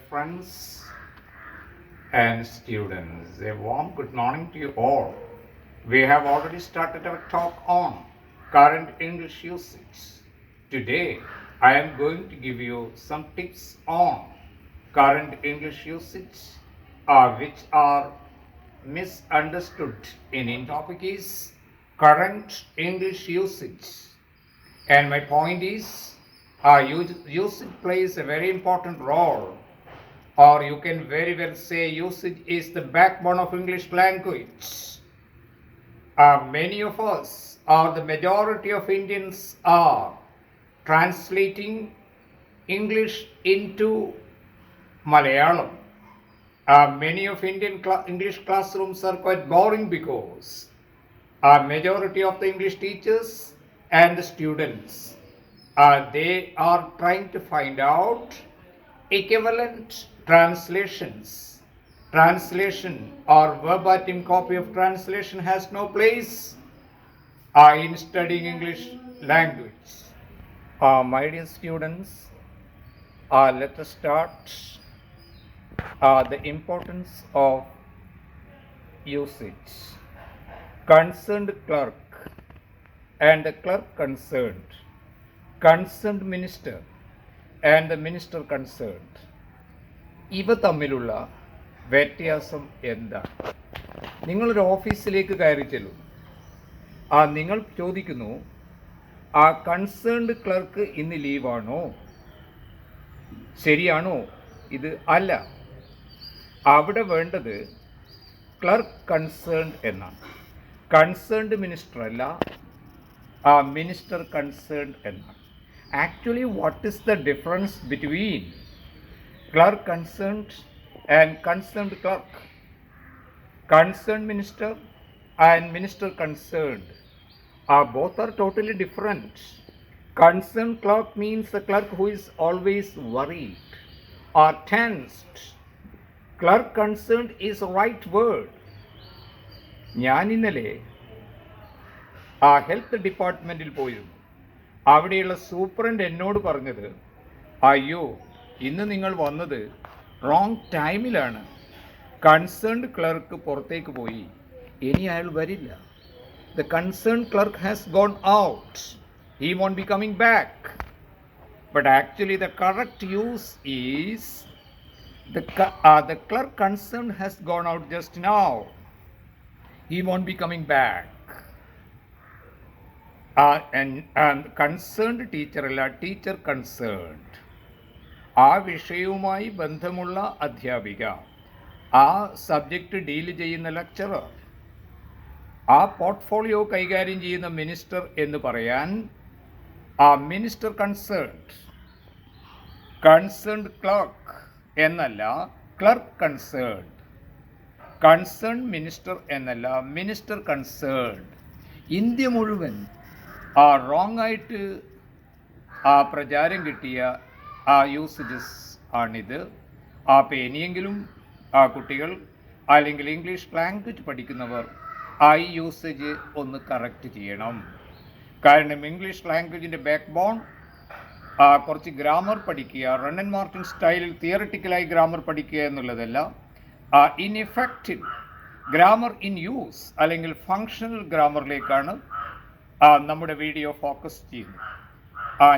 friends and students. A warm good morning to you all. We have already started our talk on current English usage. Today, I am going to give you some tips on current English usage which are misunderstood. In topic is current English usage. And my point is, usage plays a very important role, or you can very well say usage is the backbone of English language. Many of us, or the majority of Indians, are translating English into Malayalam. Many of Indian English classrooms are quite boring because a majority of the English teachers and the students they are trying to find out equivalent translations. Translation or verbatim copy of translation has no place in studying English language. My dear students, let us start the importance of usage. Concerned clerk and the clerk concerned minister and the minister concerned. ഇവ തമ്മിലുള്ള വ്യത്യാസം എന്താണ്? നിങ്ങളൊരു ഓഫീസിലേക്ക് കയറി ചെല്ലും. നിങ്ങൾ ചോദിക്കുന്നു, ആ കൺസേൺഡ് ക്ലർക്ക് ഇന്ന് ലീവാണോ? ശരിയാണോ? ഇത് അല്ല. അവിടെ വേണ്ടത് ക്ലർക്ക് കൺസേൺഡ് എന്നാണ്. കൺസേൺഡ് മിനിസ്റ്റർ അല്ല, minister concerned എന്നാണ്. Actually, what is the difference between clerk concerned and concerned clerk? Concerned minister and minister concerned both are totally different. Concerned clerk means the clerk who is always worried or tensed. Clerk concerned is the right word. ഞാൻ ഇന്നലെ health ഡിപ്പാർട്ട്മെൻറ്റിൽ പോയിരുന്നു. അവിടെയുള്ള superintendent എന്നോട് പറഞ്ഞത്, അയ്യോ ഇന്ന് നിങ്ങൾ വന്നത് റോങ് ടൈമിലാണ്. കൺസേൺഡ് ക്ലർക്ക് പുറത്തേക്ക് പോയി, ഇനി അയാൾ വരില്ല. The concerned clerk has gone out, he won't be coming back. But actually the correct use is the clerk concerned has gone out just now. He won't be coming back. And concerned teacher അല്ല, teacher concerned. ആ വിഷയവുമായി ബന്ധമുള്ള അധ്യാപിക, ആ subject deal ചെയ്യുന്ന lecturer, ആ portfolio കൈകാര്യം ചെയ്യുന്ന മിനിസ്റ്റർ എന്ന് പറയാൻ മിനിസ്റ്റർ കൺസേൺഡ്. കൺസേൺഡ് ക്ലർക്ക് എന്നല്ല, ക്ലർക്ക് കൺസേൺഡ്. കൺസേൺഡ് മിനിസ്റ്റർ എന്നല്ല, മിനിസ്റ്റർ കൺസേൺഡ്. ഇന്ത്യ മുഴുവൻ റോങ് ആയിട്ട് പ്രചാരം കിട്ടിയ യൂസേജസ് ആണിത്. അപ്പോൾ ഇനിയെങ്കിലും കുട്ടികൾ അല്ലെങ്കിൽ ഇംഗ്ലീഷ് ലാംഗ്വേജ് പഠിക്കുന്നവർ ഈ യൂസേജ് ഒന്ന് കറക്റ്റ് ചെയ്യണം. കാരണം ഇംഗ്ലീഷ് ലാംഗ്വേജിൻ്റെ ബാക്ക് ബോൺ കുറച്ച് ഗ്രാമർ പഠിക്കുക, റൺ ആൻഡ് മാർട്ടിൻ സ്റ്റൈലിൽ തിയറിറ്റിക്കലായി ഗ്രാമർ പഠിക്കുക എന്നുള്ളതല്ല, in effective grammar in use അല്ലെങ്കിൽ ഫങ്ഷണൽ ഗ്രാമറിലേക്കാണ് നമ്മുടെ വീഡിയോ ഫോക്കസ് ചെയ്യുന്നത്.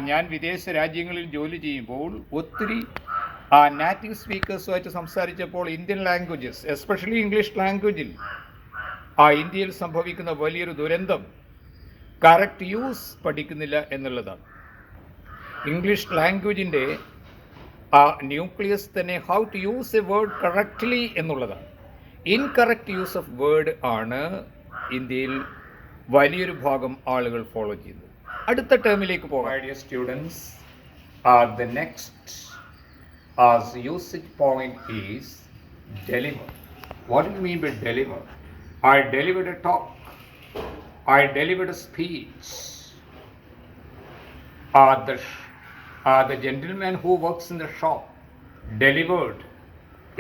ഞാൻ വിദേശ രാജ്യങ്ങളിൽ ജോലി ചെയ്യുമ്പോൾ ഒത്തിരി നാറ്റീവ് സ്പീക്കേഴ്സുമായിട്ട് സംസാരിച്ചപ്പോൾ ഇന്ത്യൻ ലാംഗ്വേജസ്, എസ്പെഷ്യലി ഇംഗ്ലീഷ് ലാംഗ്വേജിൽ ഇന്ത്യയിൽ സംഭവിക്കുന്ന വലിയൊരു ദുരന്തം കറക്റ്റ് യൂസ് പഠിക്കുന്നില്ല എന്നുള്ളതാണ്. ഇംഗ്ലീഷ് ലാംഗ്വേജിൻ്റെ ന്യൂക്ലിയസ് തന്നെ how to use a word correctly എന്നുള്ളതാണ്. ഇൻകറക്റ്റ് യൂസ് ഓഫ് വേർഡ് ആണ് ഇന്ത്യയിൽ വലിയൊരു ഭാഗം ആളുകൾ ഫോളോ ചെയ്യുന്നത്. അടുത്ത ടേമിലേക്ക് പോകാം. Dear students, the next usage point is deliver. What do you mean by deliver? I delivered a talk. I delivered a speech. The gentleman who works in the shop delivered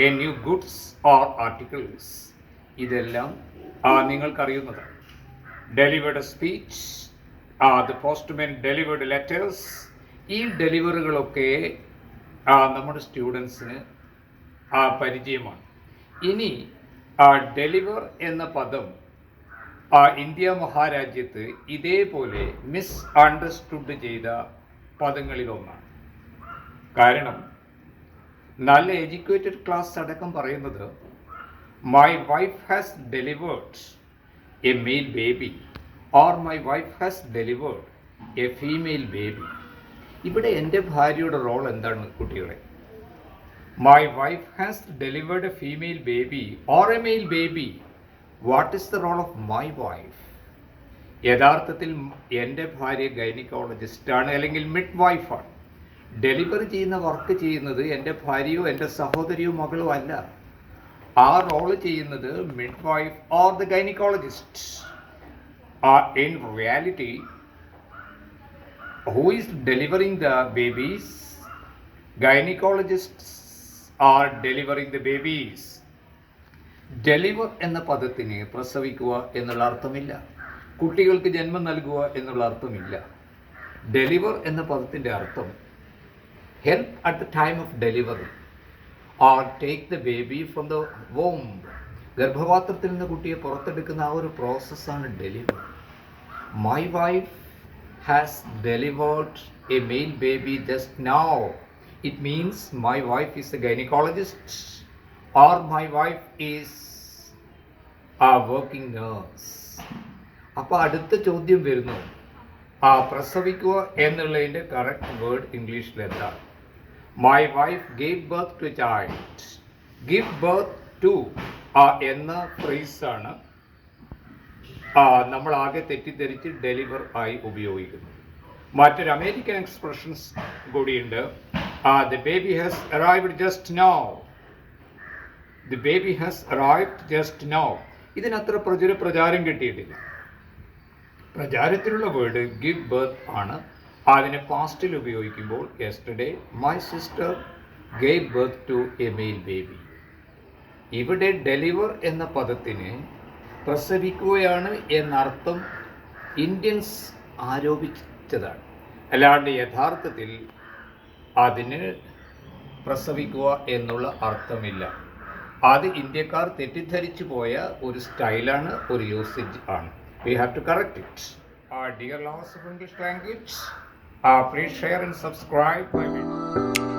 a new goods or articles. ഇതെല്ലാം നിങ്ങൾക്കറിയുന്നതാണ്. Delivered a speech. The postman delivered letters. ഈ ഡെലിവറികളൊക്കെ നമ്മുടെ സ്റ്റുഡൻസിന് പരിചയമാണ്. ഇനി deliver എന്ന പദം India മഹാരാജ്യത്ത് ഇതേപോലെ miss understood ചെയ്ത പദങ്ങളിലൊന്നാണ്. കാരണം നല്ല എഡ്യൂക്കേറ്റഡ് ക്ലാസ് അടക്കം പറയുന്നത് my wife has delivered a male baby or my wife has delivered a female baby. ഇവിടെ എൻ്റെ ഭാര്യയുടെ റോൾ എന്താണ് കുട്ടികളെ? My wife has delivered a female baby or a male baby. What is the role of my wife? യഥാർത്ഥത്തിൽ എൻ്റെ ഭാര്യ ഗൈനക്കോളജിസ്റ്റാണ്, അല്ലെങ്കിൽ mid വൈഫാണ്. ഡെലിവറി ചെയ്യുന്ന വർക്ക് ചെയ്യുന്നത് എൻ്റെ ഭാര്യയോ എൻ്റെ സഹോദരിയോ മകളോ അല്ല. ആ റോള് ചെയ്യുന്നത് mid wife or the gynaecologist. In reality who is delivering the babies? Gynecologists are delivering the babies. Deliver എന്ന പദത്തിന് പ്രസവിക്കുക എന്നുള്ള അർത്ഥമില്ല, കുട്ടികൾക്ക് ജന്മം നൽകുക എന്നുള്ള അർത്ഥമില്ല. ഡെലിവർ എന്ന പദത്തിൻ്റെ അർത്ഥം help at the time of delivery or take the baby from the womb. ഗർഭപാത്രത്തിൽ നിന്ന് കുട്ടിയെ പുറത്തെടുക്കുന്ന ആ ഒരു പ്രോസസ്സാണ് deliver. My wife has delivered a male baby just now. It means my wife is a gynecologist or my wife is a working nurse. അപ്പോൾ അടുത്ത ചോദ്യം വരുന്നു, പ്രസവിക്കുക എന്നുള്ളതിൻ്റെ കറക്റ്റ് വേർഡ് ഇംഗ്ലീഷിൽ എന്താണ്? My wife gave birth to a child. Give birth to എന്ന ഫ്രേസാണ് നമ്മൾ ആകെ തെറ്റിദ്ധരിച്ച് ഡെലിവർ ആയി ഉപയോഗിക്കുന്നു. മറ്റൊരു അമേരിക്കൻ എക്സ്പ്രഷൻസ് കൂടിയുണ്ട്. The baby has arrived just now. The baby has arrived just now. ഇതിനത്ര പ്രചാരം കിട്ടിയിട്ടില്ല. പ്രചാരത്തിലുള്ള വേർഡ് ഗിവ് ബർത്ത് ആണ്. അതിനെ പാസ്റ്റിൽ ഉപയോഗിക്കുമ്പോൾ yesterday my sister gave birth to a male baby. ഇവിടെ ഡെലിവർ എന്ന പദത്തിന് പ്രസവിക്കുകയാണ് എന്നർത്ഥം ഇന്ത്യൻസ് ആരോപിച്ചതാണ്. അല്ലാണ്ട് യഥാർത്ഥത്തിൽ അതിന് പ്രസവിക്കുക എന്നുള്ള അർത്ഥമില്ല. അത് ഇന്ത്യക്കാർ തെറ്റിദ്ധരിച്ചു പോയ ഒരു സ്റ്റൈലാണ്, ഒരു യൂസേജ് ആണ്. We have to correct it. Dear lovers of English language, please share and subscribe my video.